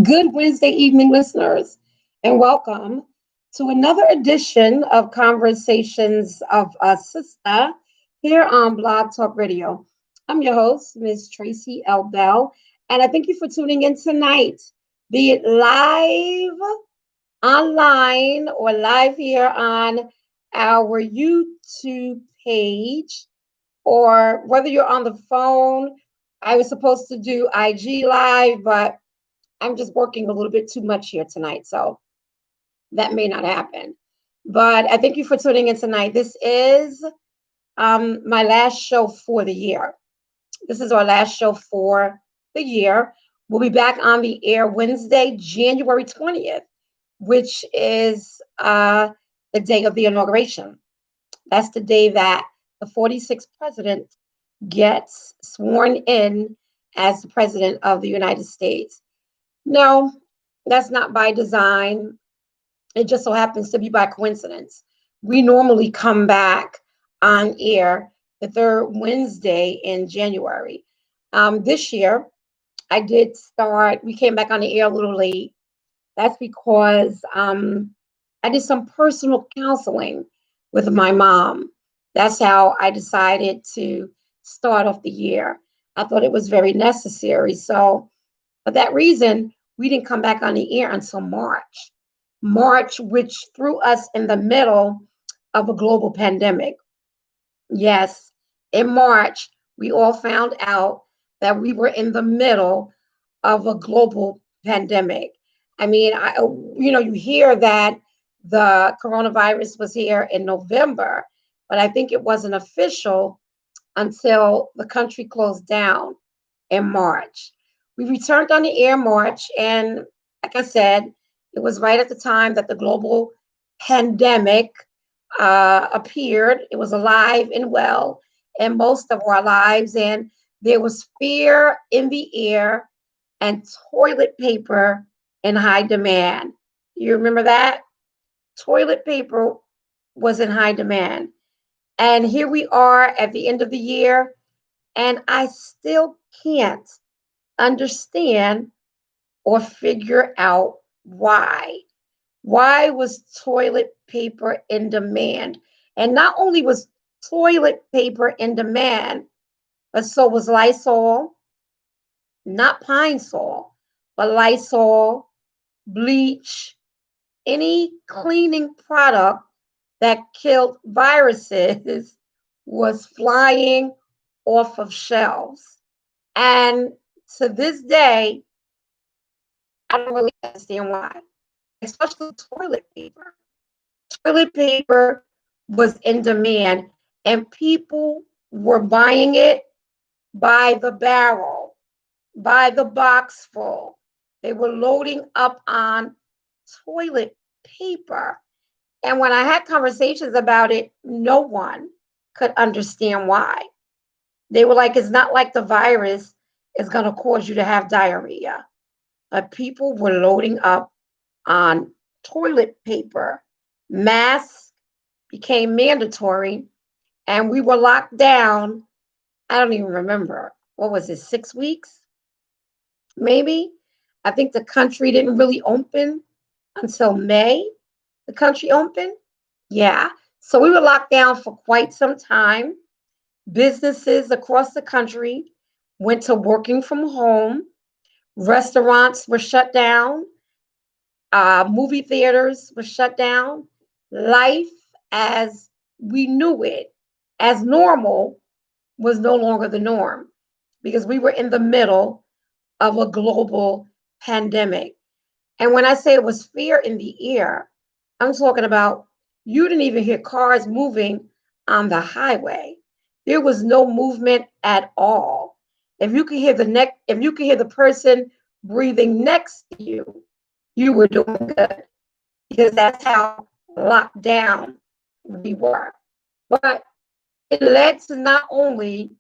Good Wednesday evening, listeners, and welcome to another edition of Conversations of a Sister here on Blog Talk Radio. I'm your host, Ms. Tracy L. Bell, and I thank you for tuning in tonight, be it live, online, or live here on our YouTube page, or whether you're on the phone. I was supposed to do IG Live, but I'm just working a little bit too much here tonight, so that may not happen. But I thank you for tuning in tonight. This is my last show for the year. This is our last show for the year. We'll be back on the air Wednesday, January 20th, which is the day of the inauguration. That's the day that the 46th president gets sworn in as the president of the United States. No, that's not by design. It just so happens to be by coincidence. We normally come back on air the third Wednesday in January. This year, we came back on the air a little late. That's because I did some personal counseling with my mom. That's how I decided to start off the year. I thought it was very necessary. So, for that reason, we didn't come back on the air until March. March, which threw us in the middle of a global pandemic. Yes, in March, we all found out that we were in the middle of a global pandemic. I mean, you hear that the coronavirus was here in November, but I think it wasn't official until the country closed down in March. We returned on the air in March, and like I said, it was right at the time that the global pandemic appeared. It was alive and well in most of our lives, and there was fear in the air and toilet paper in high demand. You remember that? Toilet paper was in high demand. And here we are at the end of the year, and I still can't understand or figure out why. Why was toilet paper in demand? And not only was toilet paper in demand, but so was Lysol, not Pine Sol, but Lysol, bleach, any cleaning product that killed viruses was flying off of shelves. And to this day, I don't really understand why, especially toilet paper. Toilet paper was in demand, and people were buying it by the barrel, by the box full. They were loading up on toilet paper. And when I had conversations about it, no one could understand why. They were like, it's not like the virus is going to cause you to have diarrhea. But people were loading up on toilet paper. Masks became mandatory, and we were locked down. I don't even remember. What was it, 6 weeks? Maybe. I think the country didn't really open until May. The country opened. Yeah. So we were locked down for quite some time. Businesses across the country went to working from home. Restaurants were shut down. Movie theaters were shut down. Life as we knew it, as normal, was no longer the norm because we were in the middle of a global pandemic. And when I say it was fear in the air, I'm talking about you didn't even hear cars moving on the highway. There was no movement at all. If you could hear the person breathing next to you, you were doing good, because that's how locked down we were. But it led to not only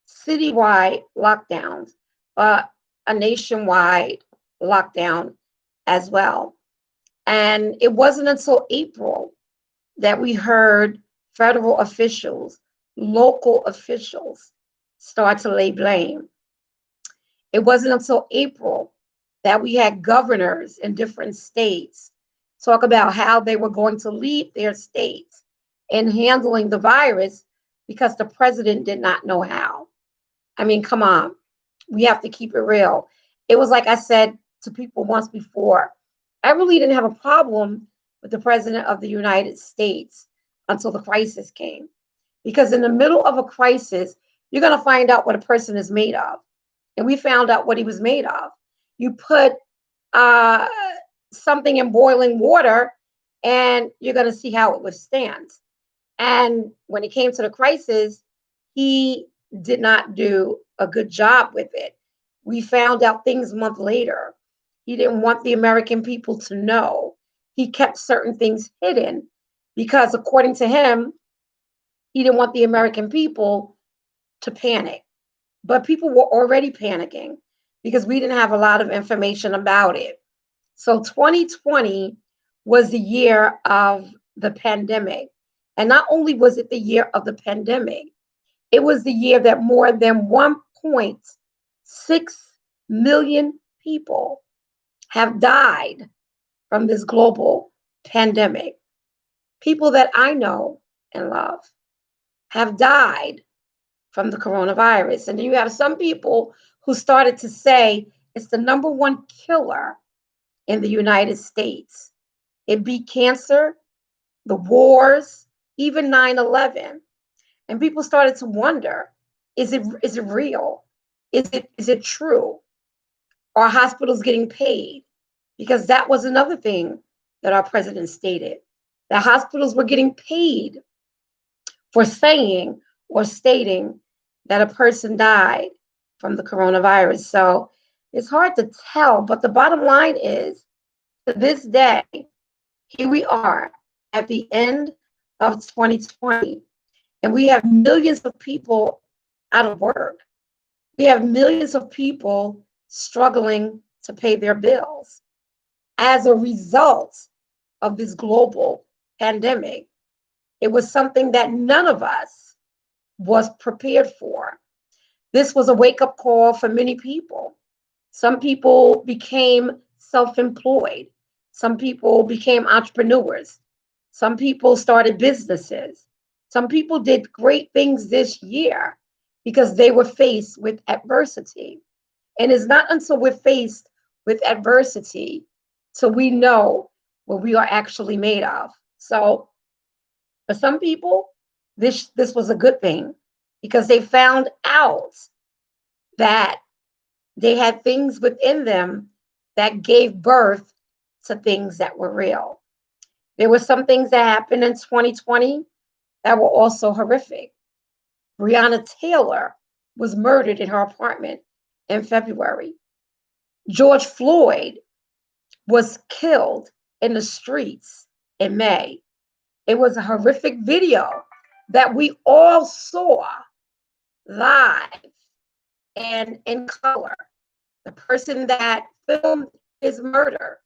citywide lockdowns, but a nationwide lockdown as well. And it wasn't until April that we heard federal officials, local officials start to lay blame. It wasn't until April that we had governors in different states talk about how they were going to leave their states in handling the virus because the president did not know how. I mean, come on. We have to keep it real. It was like I said to people once before, I really didn't have a problem with the president of the United States until the crisis came. Because in the middle of a crisis, you're going to find out what a person is made of. And we found out what he was made of. You put uh, something in boiling water, and you're going to see how it withstands. And when it came to the crisis, he did not do a good job with it. We found out things a month later. He didn't want the American people to know. He kept certain things hidden because, according to him, he didn't want the American people to panic. But people were already panicking because we didn't have a lot of information about it. So 2020 was the year of the pandemic. And not only was it the year of the pandemic, it was the year that more than 1.6 million people have died from this global pandemic. People that I know and love have died from the coronavirus. And you have some people who started to say it's the number one killer in the United States. It beat cancer, the wars, even 9/11. And people started to wonder, is it real? Is it true? Are hospitals getting paid? Because that was another thing that our president stated. The hospitals were getting paid for saying or stating that a person died from the coronavirus. So it's hard to tell, but the bottom line is, to this day, here we are at the end of 2020, and we have millions of people out of work. We have millions of people struggling to pay their bills as a result of this global pandemic. It was something that none of us was prepared for. This was a wake-up call for many people. Some people became self-employed. Some people became entrepreneurs. Some people started businesses. Some people did great things this year because they were faced with adversity. And it's not until we're faced with adversity so we know what we are actually made of. So for some people, this was a good thing because they found out that they had things within them that gave birth to things that were real. There were some things that happened in 2020 that were also horrific. Breonna Taylor was murdered in her apartment in February. George Floyd was killed in the streets in May. It was a horrific video that we all saw live and in color. The person that filmed his murder,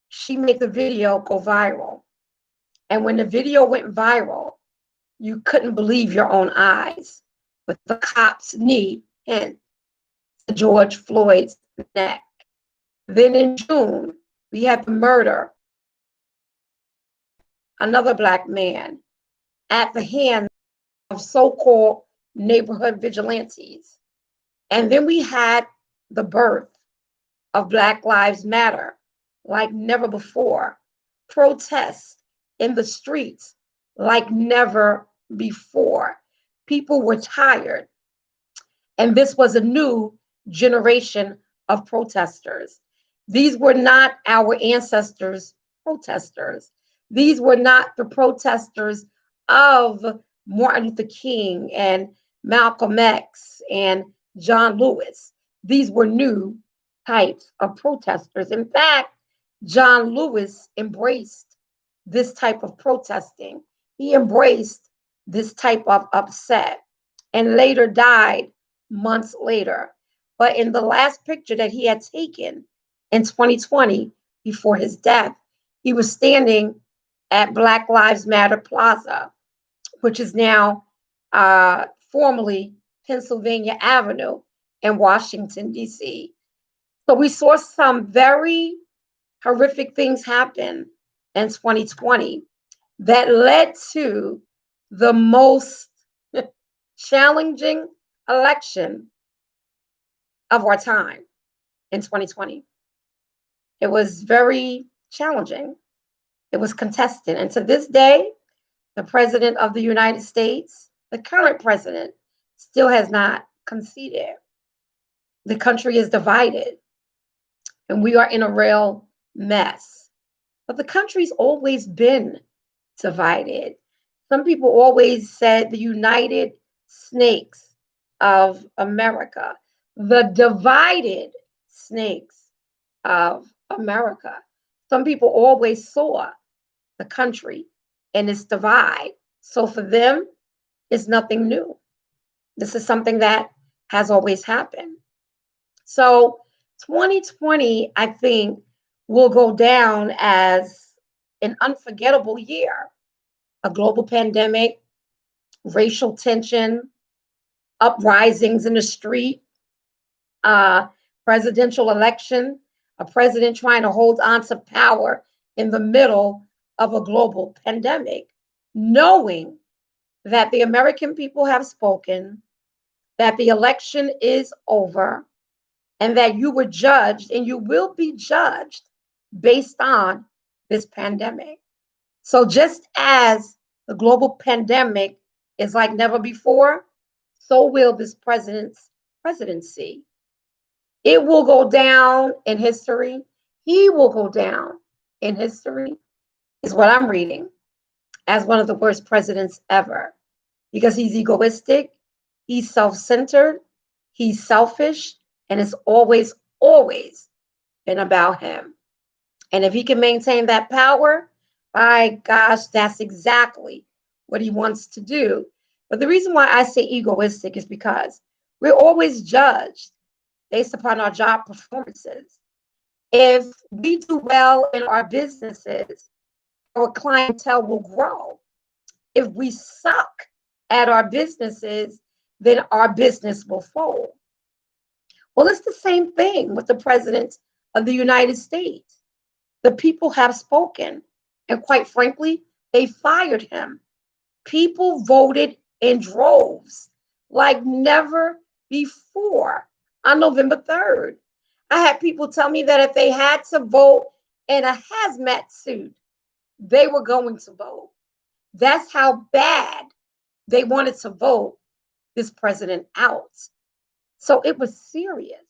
she made the video go viral. And when the video went viral, you couldn't believe your own eyes with the cop's knee pinned to George Floyd's neck. Then in June, we had the murder, another Black man, at the hands of so-called neighborhood vigilantes. And then we had the birth of Black Lives Matter like never before, protests in the streets like never before. People were tired. And this was a new generation of protesters. These were not our ancestors' protesters. These were not the protesters of Martin Luther King and Malcolm X and John Lewis. These were new types of protesters. In fact, John Lewis embraced this type of protesting. He embraced this type of upset and later died months later. But in the last picture that he had taken in 2020, before his death, he was standing at Black Lives Matter Plaza, which is now formerly Pennsylvania Avenue in Washington, D.C. So we saw some very horrific things happen in 2020 that led to the most challenging election of our time in 2020. It was very challenging. It was contested. And to this day, the president of the United States, the current president, still has not conceded. The country is divided, and we are in a real mess. But the country's always been divided. Some people always said the United Snakes of America, the divided snakes of America. Some people always saw the country and its divide. So for them, it's nothing new. This is something that has always happened. So 2020, I think, will go down as an unforgettable year. A global pandemic, racial tension, uprisings in the street, presidential election, a president trying to hold on to power in the middle of a global pandemic, knowing that the American people have spoken, that the election is over, and that you were judged and you will be judged based on this pandemic. So just as the global pandemic is like never before, so will this president's presidency. It will go down in history. He will go down in history, is what I'm reading, as one of the worst presidents ever. Because he's egoistic, he's self-centered, he's selfish, and it's always, always been about him. And if he can maintain that power, my gosh, that's exactly what he wants to do. But the reason why I say egoistic is because we're always judged based upon our job performances. If we do well in our businesses, our clientele will grow. If we suck at our businesses, then our business will fold. Well, it's the same thing with the president of the United States. The people have spoken, and quite frankly, they fired him. People voted in droves like never before on November 3rd. I had people tell me that if they had to vote in a hazmat suit, they were going to vote. That's how bad they wanted to vote this president out. So it was serious.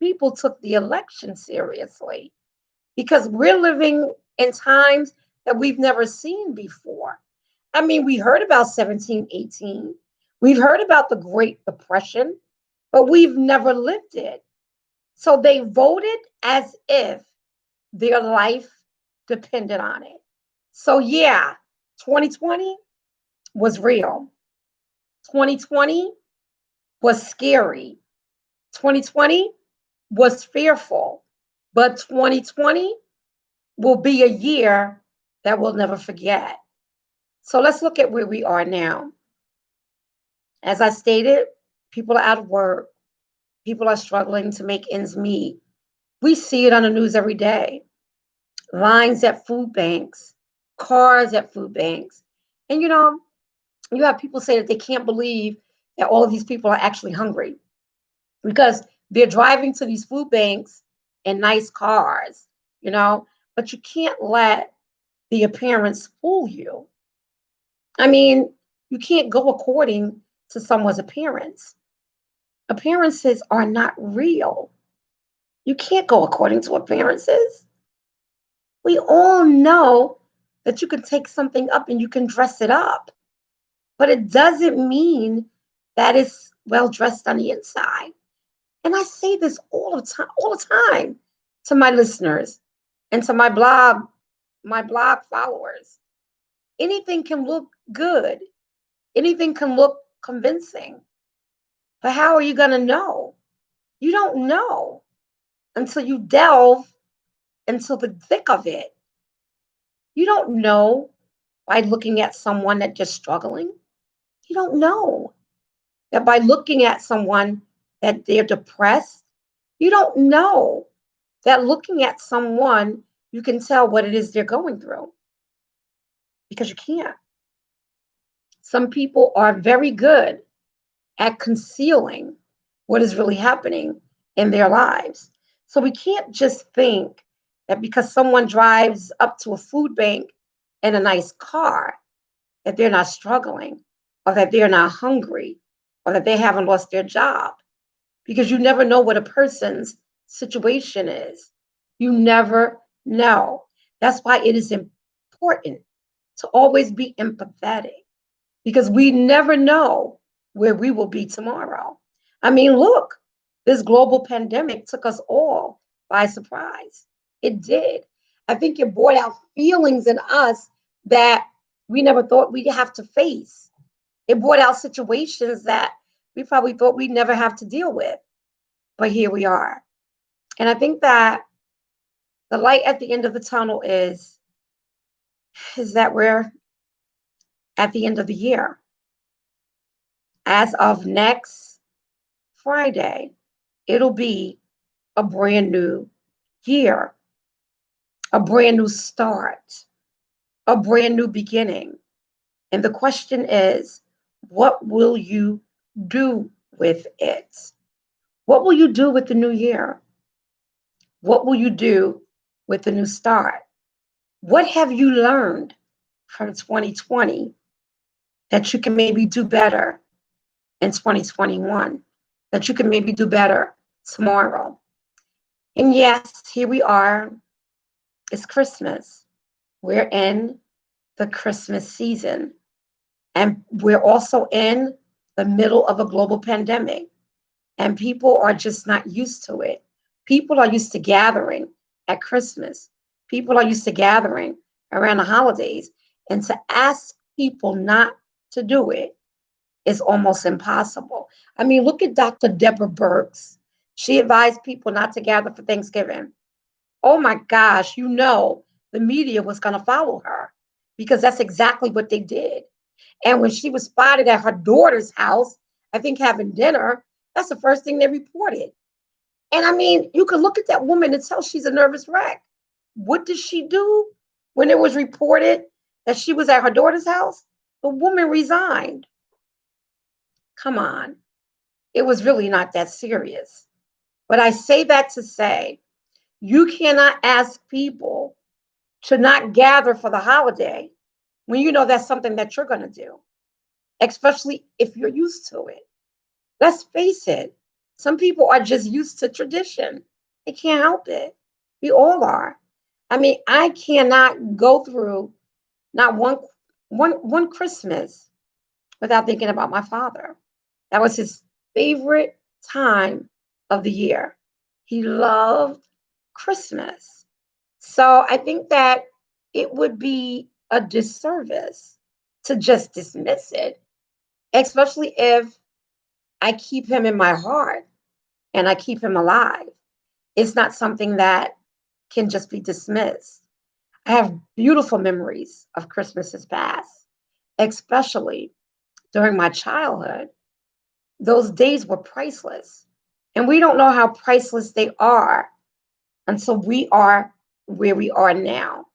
People took the election seriously because we're living in times that we've never seen before. I mean, we heard about 1718. We've heard about the Great Depression, but we've never lived it. So they voted as if their life depended on it. So yeah, 2020 was real. 2020 was scary. 2020 was fearful. But 2020 will be a year that we'll never forget. So let's look at where we are now. As I stated, people are out of work. People are struggling to make ends meet. We see it on the news every day. Lines at food banks, cars at food banks. And you have people say that they can't believe that all of these people are actually hungry because they're driving to these food banks in nice cars, but you can't let the appearance fool you. I mean, you can't go according to someone's appearance. Appearances are not real. You can't go according to appearances. We all know that you can take something up and you can dress it up, but it doesn't mean that it's well dressed on the inside. And I say this all the time to my listeners and to my blog followers. Anything can look good. Anything can look convincing. But how are you going to know? You don't know until you delve into the thick of it. You don't know by looking at someone that's just struggling. You don't know that by looking at someone that they're depressed. You don't know that looking at someone, you can tell what it is they're going through because you can't. Some people are very good at concealing what is really happening in their lives. So we can't just think that because someone drives up to a food bank in a nice car, that they're not struggling or that they're not hungry or that they haven't lost their job because you never know what a person's situation is. You never know. That's why it is important to always be empathetic because we never know where we will be tomorrow. I mean, look, this global pandemic took us all by surprise. It did. I think it brought out feelings in us that we never thought we'd have to face. It brought out situations that we probably thought we'd never have to deal with. But here we are. And I think that the light at the end of the tunnel is that we're at the end of the year. As of next Friday, it'll be a brand new year, a brand new start, a brand new beginning. And the question is, what will you do with it? What will you do with the new year? What will you do with the new start? What have you learned from 2020 that you can maybe do better in 2021, that you can maybe do better tomorrow? And yes, here we are. It's Christmas. We're in the Christmas season. And we're also in the middle of a global pandemic. And people are just not used to it. People are used to gathering at Christmas. People are used to gathering around the holidays. And to ask people not to do it is almost impossible. I mean, look at Dr. Deborah Burks. She advised people not to gather for Thanksgiving. Oh my gosh, the media was going to follow her because that's exactly what they did. And when she was spotted at her daughter's house, I think having dinner, that's the first thing they reported. And I mean, you could look at that woman and tell she's a nervous wreck. What did she do when it was reported that she was at her daughter's house? The woman resigned. Come on. It was really not that serious. But I say that to say, you cannot ask people to not gather for the holiday when you know that's something that you're going to do, especially if you're used to it. Let's face it, some people are just used to tradition. They can't help it. We all are. I mean, I cannot go through not one Christmas without thinking about my father. That was his favorite time of the year. He loved Christmas. So I think that it would be a disservice to just dismiss it, especially if I keep him in my heart and I keep him alive. It's not something that can just be dismissed. I have beautiful memories of Christmases past, especially during my childhood. Those days were priceless. And we don't know how priceless they are until we are where we are now.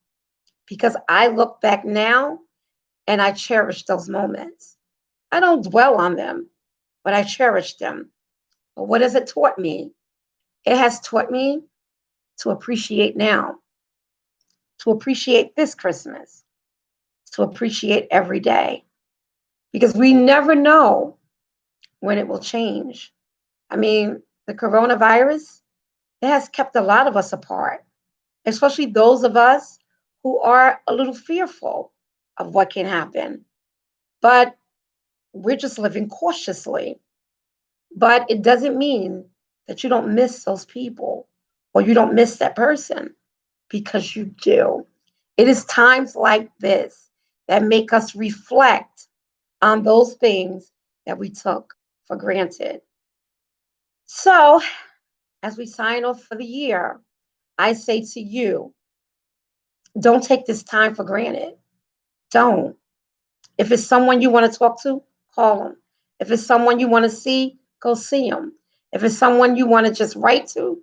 Because I look back now and I cherish those moments. I don't dwell on them, but I cherish them. But what has it taught me? It has taught me to appreciate now, to appreciate this Christmas, to appreciate every day, because we never know when it will change. I mean, the coronavirus, it has kept a lot of us apart, especially those of us who are a little fearful of what can happen. But we're just living cautiously. But it doesn't mean that you don't miss those people or you don't miss that person, because you do. It is times like this that make us reflect on those things that we took for granted. So, as we sign off for the year, I say to you, don't take this time for granted. Don't. If it's someone you want to talk to, call them. If it's someone you want to see, go see them. If it's someone you want to just write to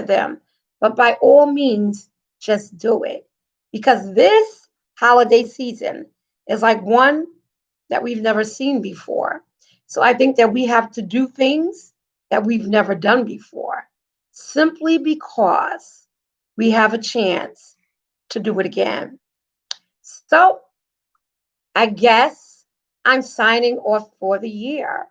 them. But by all means, just do it. Because this holiday season is like one that we've never seen before. So I think that we have to do things that we've never done before, simply because we have a chance to do it again. So I guess I'm signing off for the year.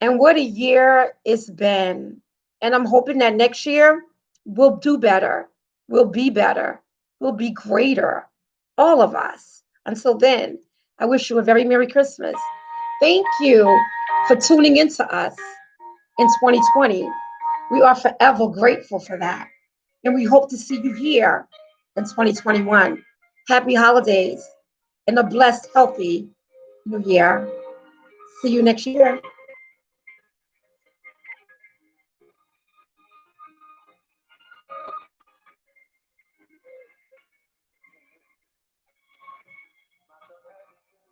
And what a year it's been. And I'm hoping that next year we'll do better. We'll be better. We'll be greater. All of us. Until then, I wish you a very Merry Christmas. Thank you for tuning in to us in 2020. We are forever grateful for that. And we hope to see you here in 2021. Happy holidays and a blessed, healthy new year. See you next year.